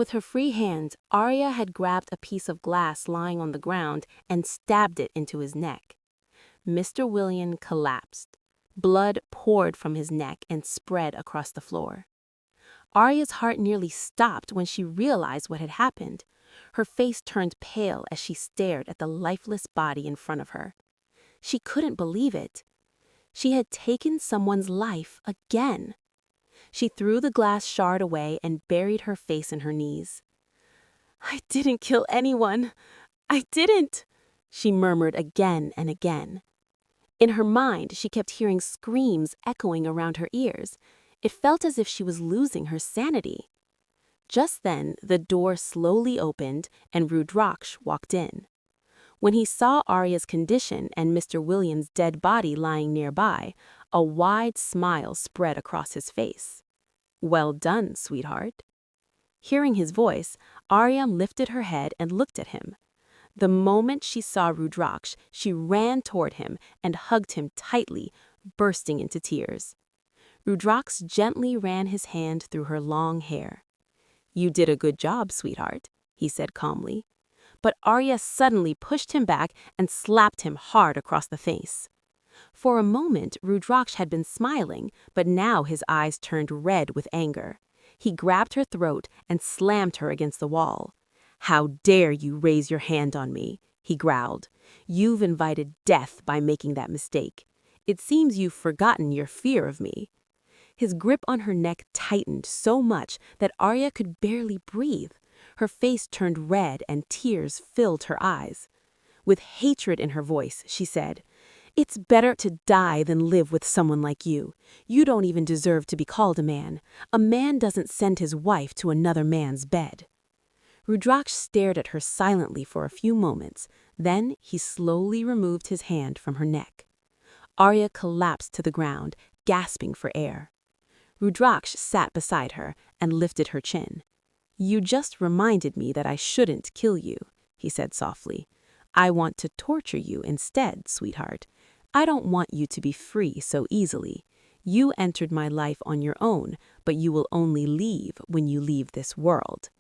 With her free hand, Arya had grabbed a piece of glass lying on the ground and stabbed it into his neck. Mr. William collapsed. Blood poured from his neck and spread across the floor. Arya's heart nearly stopped when she realized what had happened. Her face turned pale as she stared at the lifeless body in front of her. She couldn't believe it. She had taken someone's life again. She threw the glass shard away and buried her face in her knees. "I didn't kill anyone. I didn't," she murmured again and again. In her mind, she kept hearing screams echoing around her ears. It felt as if she was losing her sanity. Just then, the door slowly opened and Rudraksha walked in. When he saw Arya's condition and Mr. Williams' dead body lying nearby, a wide smile spread across his face. "Well done, sweetheart." Hearing his voice, Arya lifted her head and looked at him. The moment she saw Rudraksha, she ran toward him and hugged him tightly, bursting into tears. Rudraksha gently ran his hand through her long hair. "You did a good job, sweetheart," he said calmly. But Arya suddenly pushed him back and slapped him hard across the face. For a moment, Rudraksha had been smiling, but now his eyes turned red with anger. He grabbed her throat and slammed her against the wall. "How dare you raise your hand on me?" he growled. "You've invited death by making that mistake. It seems you've forgotten your fear of me." His grip on her neck tightened so much that Arya could barely breathe. Her face turned red and tears filled her eyes. With hatred in her voice, she said, "It's better to die than live with someone like you. You don't even deserve to be called a man. A man doesn't send his wife to another man's bed." Rudraksha stared at her silently for a few moments. Then he slowly removed his hand from her neck. Arya collapsed to the ground, gasping for air. Rudraksha sat beside her and lifted her chin. "You just reminded me that I shouldn't kill you," he said softly. "I want to torture you instead, sweetheart. I don't want you to be free so easily. You entered my life on your own, but you will only leave when you leave this world."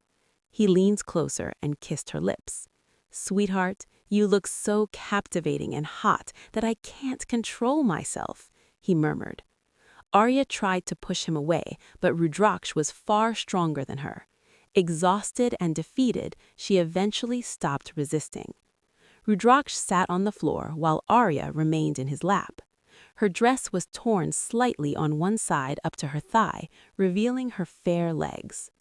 He leaned closer and kissed her lips. "Sweetheart, you look so captivating and hot that I can't control myself," he murmured. Arya tried to push him away, but Rudraksha was far stronger than her. Exhausted and defeated, she eventually stopped resisting. Rudraksha sat on the floor while Arya remained in his lap. Her dress was torn slightly on one side up to her thigh, revealing her fair legs.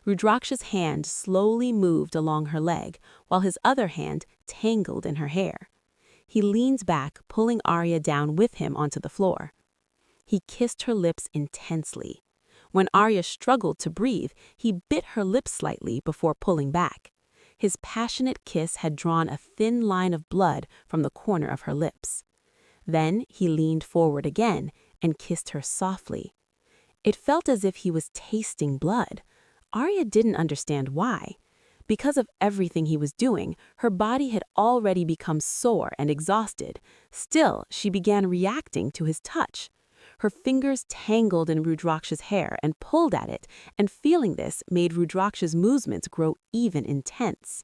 Rudraksha's hand slowly moved along her leg, while his other hand tangled in her hair. He leaned back, pulling Arya down with him onto the floor. He kissed her lips intensely. When Arya struggled to breathe, he bit her lips slightly before pulling back. His passionate kiss had drawn a thin line of blood from the corner of her lips. Then he leaned forward again and kissed her softly. It felt as if he was tasting blood. Arya didn't understand why. Because of everything he was doing, her body had already become sore and exhausted. Still, she began reacting to his touch. Her fingers tangled in Rudraksha's hair and pulled at it, and feeling this made Rudraksha's movements grow even intense.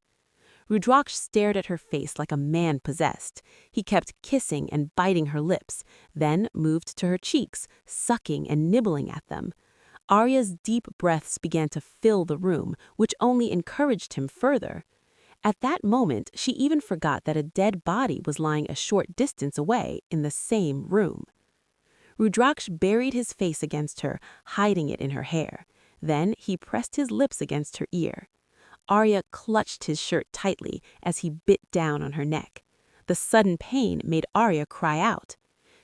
Rudraksha stared at her face like a man possessed. He kept kissing and biting her lips, then moved to her cheeks, sucking and nibbling at them. Arya's deep breaths began to fill the room, which only encouraged him further. At that moment, she even forgot that a dead body was lying a short distance away in the same room. Rudraksha buried his face against her, hiding it in her hair. Then he pressed his lips against her ear. Arya clutched his shirt tightly as he bit down on her neck. The sudden pain made Arya cry out.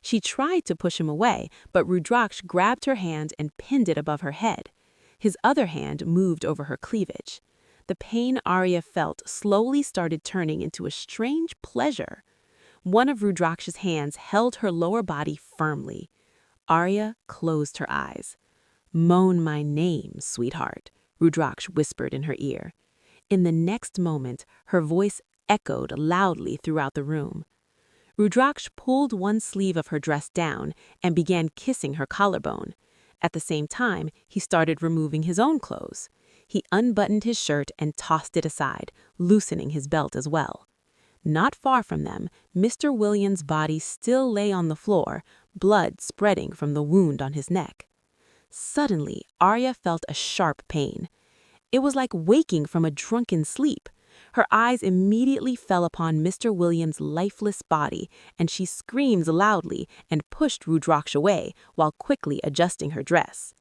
She tried to push him away, but Rudraksha grabbed her hand and pinned it above her head. His other hand moved over her cleavage. The pain Arya felt slowly started turning into a strange pleasure. One of Rudraksha's hands held her lower body firmly. Arya closed her eyes. "Moan my name, sweetheart," Rudraksha whispered in her ear. In the next moment, her voice echoed loudly throughout the room. Rudraksha pulled one sleeve of her dress down and began kissing her collarbone. At the same time, he started removing his own clothes. He unbuttoned his shirt and tossed it aside, loosening his belt as well. Not far from them, Mr. Williams' body still lay on the floor, blood spreading from the wound on his neck. Suddenly, Arya felt a sharp pain. It was like waking from a drunken sleep. Her eyes immediately fell upon Mr. Williams' lifeless body, and she screamed loudly and pushed Rudraksha away while quickly adjusting her dress.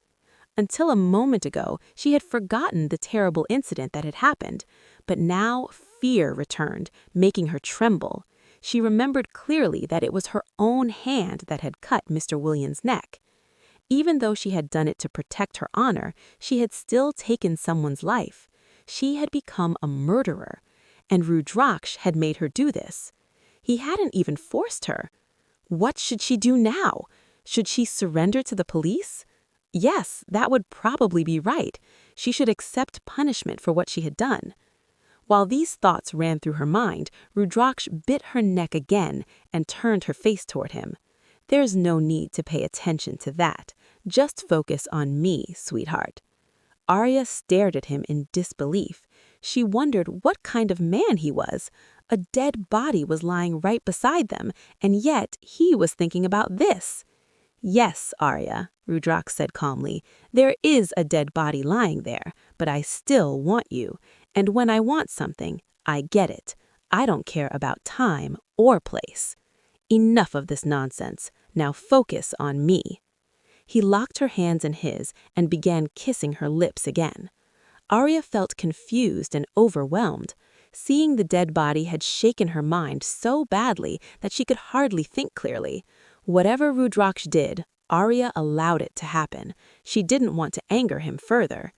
Until a moment ago, she had forgotten the terrible incident that had happened, but now fear returned, making her tremble. She remembered clearly that it was her own hand that had cut Mr. Williams' neck. Even though she had done it to protect her honor, she had still taken someone's life. She had become a murderer, and Rudraksha had made her do this. He hadn't even forced her. What should she do now? Should she surrender to the police? Yes, that would probably be right. She should accept punishment for what she had done. While these thoughts ran through her mind, Rudraksha bit her neck again and turned her face toward him. There's no need to pay attention to that. Just focus on me, sweetheart. Arya stared at him in disbelief. She wondered what kind of man he was. A dead body was lying right beside them, and yet he was thinking about this. Yes, Arya, Rudraksha said calmly, there is a dead body lying there, but I still want you. And when I want something, I get it. I don't care about time or place. Enough of this nonsense. Now focus on me. He locked her hands in his and began kissing her lips again. Arya felt confused and overwhelmed. Seeing the dead body had shaken her mind so badly that she could hardly think clearly. Whatever Rudraksha did, Arya allowed it to happen. She didn't want to anger him further.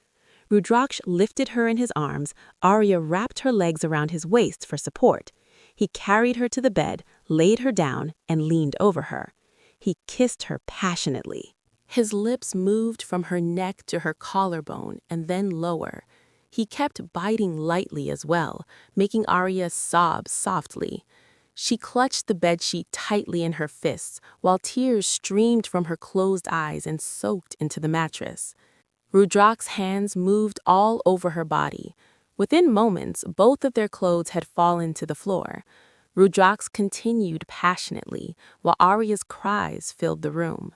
Rudraksha lifted her in his arms. Arya wrapped her legs around his waist for support. He carried her to the bed, laid her down, and leaned over her. He kissed her passionately. His lips moved from her neck to her collarbone and then lower. He kept biting lightly as well, making Arya sob softly. She clutched the bedsheet tightly in her fists, while tears streamed from her closed eyes and soaked into the mattress. Rudraksha's hands moved all over her body. Within moments, both of their clothes had fallen to the floor. Rudraksha continued passionately, while Arya's cries filled the room.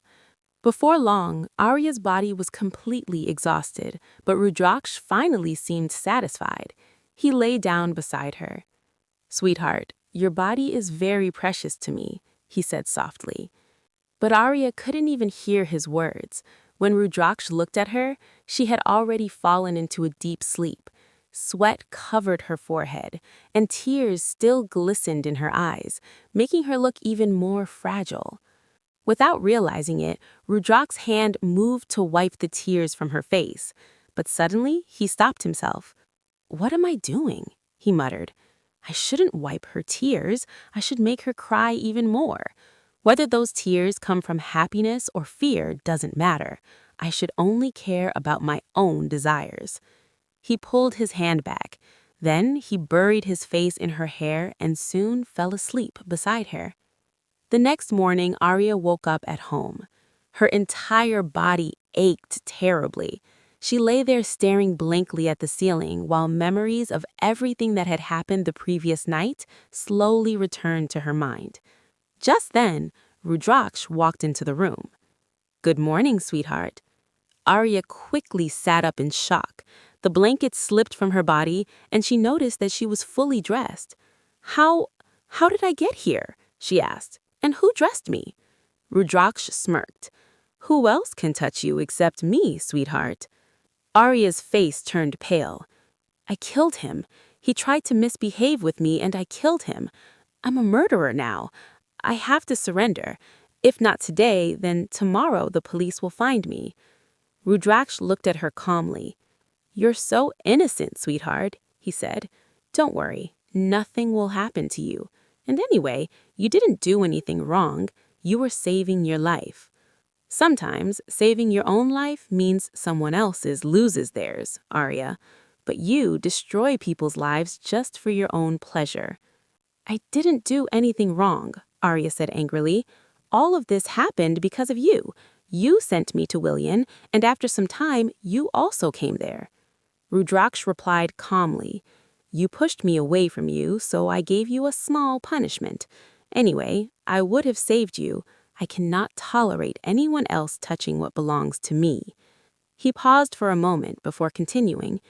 Before long, Arya's body was completely exhausted, but Rudraksha finally seemed satisfied. He lay down beside her. "Sweetheart, your body is very precious to me," he said softly. But Arya couldn't even hear his words. When Rudraksha looked at her, she had already fallen into a deep sleep. Sweat covered her forehead, and tears still glistened in her eyes, making her look even more fragile. Without realizing it, Rudraksha's hand moved to wipe the tears from her face, but suddenly he stopped himself. "What am I doing?" he muttered. "I shouldn't wipe her tears. I should make her cry even more. Whether those tears come from happiness or fear doesn't matter. I should only care about my own desires." He pulled his hand back. Then he buried his face in her hair and soon fell asleep beside her. The next morning, Arya woke up at home. Her entire body ached terribly. She lay there staring blankly at the ceiling while memories of everything that had happened the previous night slowly returned to her mind. Just then, Rudraksha walked into the room. "Good morning, sweetheart." Arya quickly sat up in shock. The blanket slipped from her body, and she noticed that she was fully dressed. How did I get here?" she asked. "And who dressed me?" Rudraksha smirked. "Who else can touch you except me, sweetheart?" Arya's face turned pale. "I killed him. He tried to misbehave with me and I killed him. I'm a murderer now. I have to surrender. If not today, then tomorrow the police will find me." Rudraksha looked at her calmly. "You're so innocent, sweetheart," he said. "Don't worry. Nothing will happen to you. And anyway, you didn't do anything wrong. You were saving your life. Sometimes saving your own life means someone else's loses theirs, Arya. But you destroy people's lives just for your own pleasure." "I didn't do anything wrong," Arya said angrily. "All of this happened because of you. You sent me to William, and after some time, you also came there." Rudraksh replied calmly, "You pushed me away from you, so I gave you a small punishment. Anyway, I would have saved you. I cannot tolerate anyone else touching what belongs to me." He paused for a moment before continuing,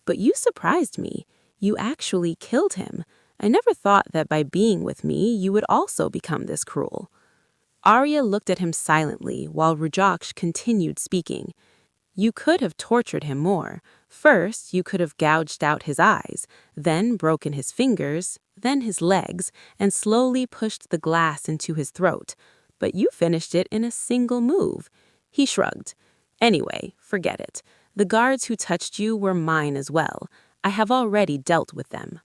"But you surprised me. You actually killed him. I never thought that by being with me, you would also become this cruel." Arya looked at him silently while Rudraksh continued speaking. "You could have tortured him more. First, you could have gouged out his eyes, then broken his fingers, then his legs, and slowly pushed the glass into his throat. But you finished it in a single move." He shrugged. "Anyway, forget it. The guards who touched you were mine as well. I have already dealt with them."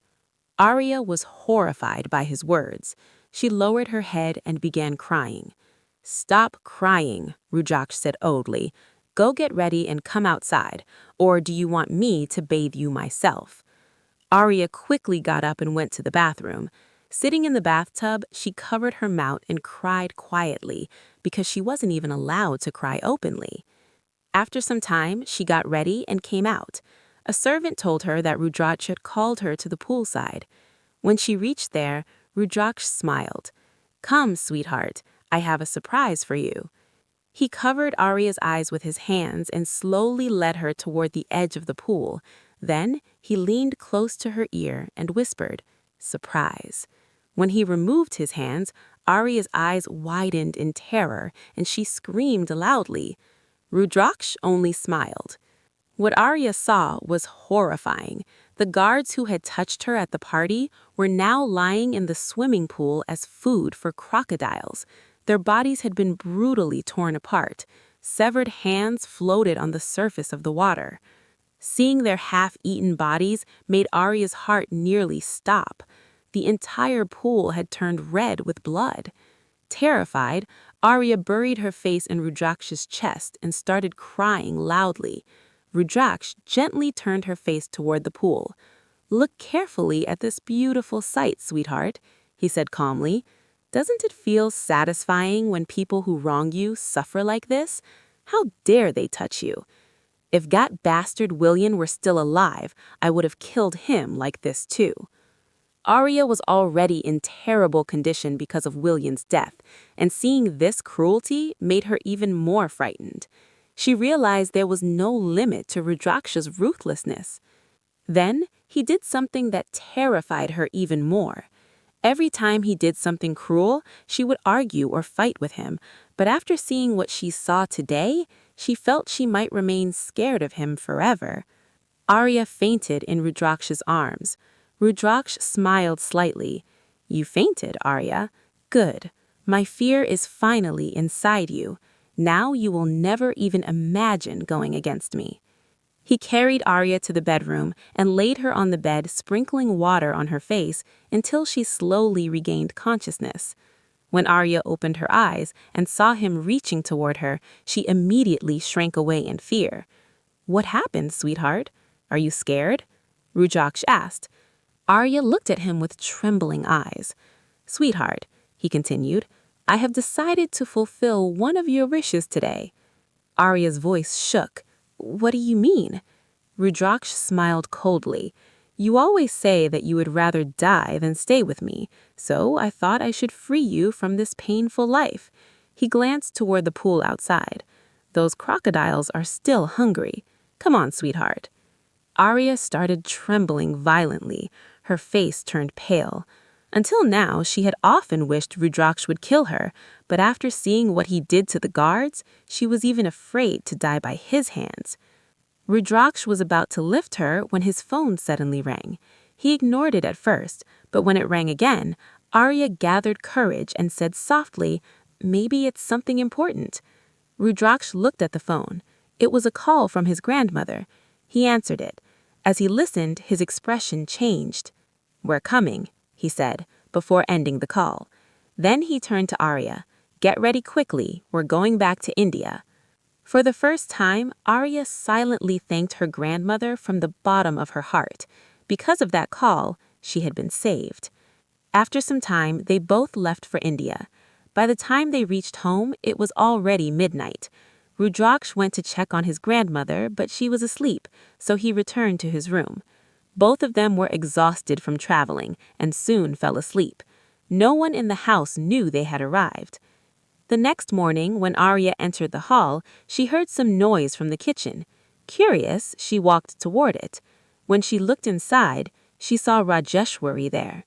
Arya was horrified by his words. She lowered her head and began crying. "Stop crying," Rudraksha said oddly. "Go get ready and come outside, or do you want me to bathe you myself?" Arya quickly got up and went to the bathroom. Sitting in the bathtub, she covered her mouth and cried quietly because she wasn't even allowed to cry openly. After some time, she got ready and came out. A servant told her that Rudraksha had called her to the poolside. When she reached there, Rudraksha smiled. "Come, sweetheart, I have a surprise for you." He covered Arya's eyes with his hands and slowly led her toward the edge of the pool. Then he leaned close to her ear and whispered, "Surprise." When he removed his hands, Arya's eyes widened in terror and she screamed loudly. Rudraksha only smiled. What Arya saw was horrifying. The guards who had touched her at the party were now lying in the swimming pool as food for crocodiles. Their bodies had been brutally torn apart. Severed hands floated on the surface of the water. Seeing their half-eaten bodies made Arya's heart nearly stop. The entire pool had turned red with blood. Terrified, Arya buried her face in Rudraksha's chest and started crying loudly. Rudraksha gently turned her face toward the pool. "Look carefully at this beautiful sight, sweetheart," he said calmly. "Doesn't it feel satisfying when people who wrong you suffer like this? How dare they touch you? If that bastard William were still alive, I would have killed him like this too." Arya was already in terrible condition because of William's death, and seeing this cruelty made her even more frightened. She realized there was no limit to Rudraksha's ruthlessness. Then he did something that terrified her even more. Every time he did something cruel, she would argue or fight with him, but after seeing what she saw today, she felt she might remain scared of him forever. Arya fainted in Rudraksha's arms. Rudraksha smiled slightly. "You fainted, Arya? Good. My fear is finally inside you. Now you will never even imagine going against me." He carried Arya to the bedroom and laid her on the bed, sprinkling water on her face until she slowly regained consciousness. When Arya opened her eyes and saw him reaching toward her, she immediately shrank away in fear. "What happened, sweetheart? Are you scared?" Rudraksha asked. Arya looked at him with trembling eyes. "Sweetheart," he continued, "I have decided to fulfill one of your wishes today." Arya's voice shook. "What do you mean?" Rudraksha smiled coldly. "You always say that you would rather die than stay with me, so I thought I should free you from this painful life." He glanced toward the pool outside. "Those crocodiles are still hungry. Come on, sweetheart." Arya started trembling violently. Her face turned pale. Until now, she had often wished Rudraksha would kill her, but after seeing what he did to the guards, she was even afraid to die by his hands. Rudraksha was about to lift her when his phone suddenly rang. He ignored it at first, but when it rang again, Arya gathered courage and said softly, "Maybe it's something important." Rudraksha looked at the phone. It was a call from his grandmother. He answered it. As he listened, his expression changed. "We're coming," he said, before ending the call. Then he turned to Arya. "Get ready quickly, we're going back to India." For the first time, Arya silently thanked her grandmother from the bottom of her heart. Because of that call, she had been saved. After some time, they both left for India. By the time they reached home, it was already midnight. Rudraksh went to check on his grandmother, but she was asleep, so he returned to his room. Both of them were exhausted from traveling and soon fell asleep. No one in the house knew they had arrived. The next morning, when Arya entered the hall, she heard some noise from the kitchen. Curious, she walked toward it. When she looked inside, she saw Rajeshwari there.